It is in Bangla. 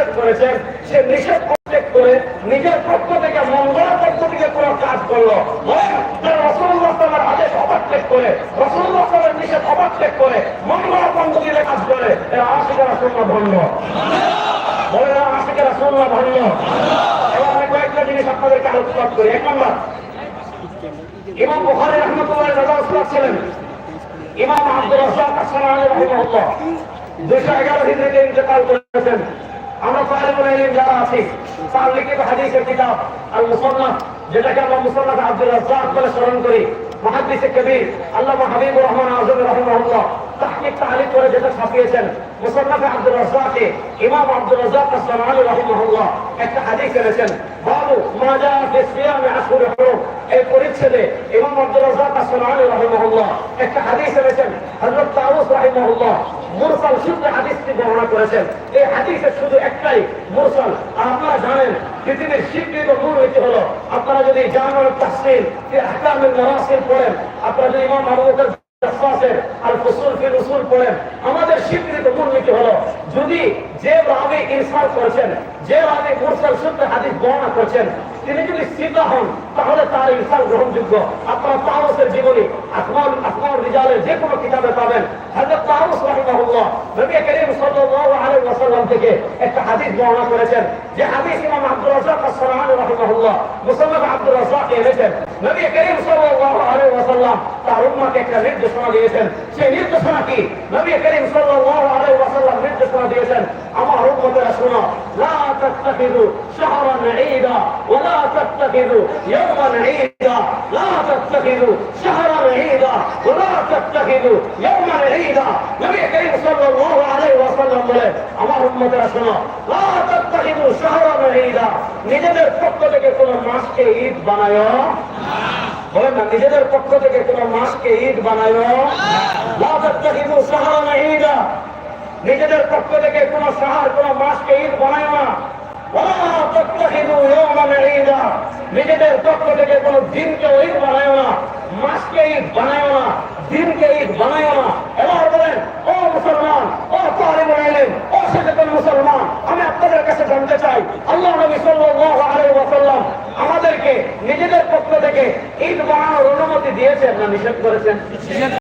নিষেধ করেছেন, সে নিষেধ প্রত্যেক করে নিজের পক্ষ থেকে মঙ্গলার পক্ষ থেকে কোনো কাজ করলো, রাসূলুল্লাহ সাল্লাল্লাহু আলাইহি ওয়াসাল্লামের আদেশ করে রাসূলুল্লাহ সাল্লাল্লাহু আলাইহি ওয়াসাল্লামের নিষেধ অবাধ্যক করে মঙ্গলার পক্ষ থেকে কাজ করে, এরা আশিক রাসূলুল্লাহ ভণ্ড। বলে না আশিক রাসূলুল্লাহ ভণ্ড। এবার আমি কয়েকটা জিনিস আপনাদেরকে আলোচনা করি। এক নম্বর, ইমাম বুখারী রাহমাতুল্লাহ আলাইহি ছিলেন ইমাম আব্দুর রাজ্জাক আস-সানাআনী রাহিমাহুল্লাহ 211 হিজরিতে ইন্তেকাল করেছেন। আমরা তালিবুল ইলম যারা আছি তার লিখিত হাদিসের কিতাব আল মুসান্নাফ, যেটাকে আমরা মুসান্নাফ আব্দুর রাজ্জাক বলে স্মরণ করি, মুহাদ্দিসে কবির আল্লামা হাবিবুর রহমান আযম রাহিমাহুল্লাহ তাহকিক তাহলিক করে যেটা ছাপিয়েছেন মুসান্নাফ আব্দুর রাজ্জাকে, ইমাম আব্দুর রাজ্জাক আস-সানাআনী রাহিমাহুল্লাহ একটা হাদিস এনেছেন, বাবু মা জা ফি সিয়ামি আশহুরিল হুরুম। এই পরিচ্ছেদে ইমাম আব্দুর রাজ্জাক আস-সানাআনী রাহিমাহুল্লাহ একটা হাদিস এনেছেন। হযরত তাউস রাহিমাহুল্লাহ মুরসাল সূত্রে হাদিসটি বর্ণনা করেছেন। এই হাদিসের শুধু একটাই মুরসাল। আর আপনারা জানেন পৃথিবীর স্বীকৃত মূলনীতি হলো, আপনারা যদি জামিউল তাফসীর ফি আহকামিল মারাসিল পড়েন, আপনারা যদি ইমাম আবু বকর জাফফারের আল ফুসুল ফিল উসুল পড়েন, আমাদের স্বীকৃত মূলনীতি হলো যদি যে রাবী ইরসাল করেছেন, যে রাবী মুরসাল সূত্রে হাদিস বর্ণনা করেছেন, তিনি যদি সিকা হন তাহলে তার ইরসাল গ্রহণযোগ্য। আপনারা তাওসের জীবনী আসমাউর রিজালের যে কোনো কিতাবে পাবেন। হযরত তাওস রাহিমাহুল্লাহ নবী করিম সাল্লাল্লাহু আলাইহি ওয়াসাল্লাম থেকে একটা হাদিস বর্ণনা করেছেন, যে হাদিস ইমাম আব্দুর রাজ্জাক আস-সানাআনী রাহিমাহুল্লাহ মুসান্নাফ আব্দুর রাজ্জাক এনেছেন। নবী করিম সাল্লাল্লাহু আলাইহি ওয়াসাল্লাম তার উম্মতকে একটা নির্দেশনা দিয়েছেন। সেই নির্দেশনা কি? নবী করিম সাল্লাল্লাহু আলাইহি ওয়াসাল্লাম নির্দেশনা দিয়েছেন, আমার উম্মতেরা শোনো, লা তাত্তাখিযু শাহরান ঈদা ওয়া লা তাত্তাখিযু ইয়াওমান ঈদা, লা তাত্তাখিযু শাহরান ঈদা ওয়া লা তাত্তাখিযু ইয়াওমান ঈদা। নবী করিম সাল্লাল্লাহু আলাইহি ওয়াসাল্লাম বলেন, আমার উম্মতেরা শোনো, লা তাত্তাখিযু শাহরান ঈদা, নিজেদের পক্ষ থেকে কোন মাসকে ঈদ বানায় না। বলেন না, নিজেদের পক্ষ থেকে কোন মাসকে ঈদ বানায় না। লা তাত্তাখিযু শাহরান ঈদা, নিজেদের পক্ষ থেকে কোন শাহর কোন মাসকে ঈদ বানায় না। ওয়া তাত্তাখিযু ইয়াওমান ঈদা, নিজেদের পক্ষ থেকে কোন দিনকে ঈদ বানায় না, মাসকে ঈদ বানায় না, দিনকে ঈদ বানায় না। এবার বলেন, ও মুসলমান, ও তালিবুল ইলম, ও সচেতন মুসলমান, আমি আপনাদের কাছে জানতে চাই, আল্লাহ নবী সাল্লাল্লাহু আলাইহি ওয়াসাল্লাম আমাদেরকে নিজেদের পক্ষ থেকে ঈদ বানানোর অনুমতি দিয়েছেন না নিষেধ করেছেন?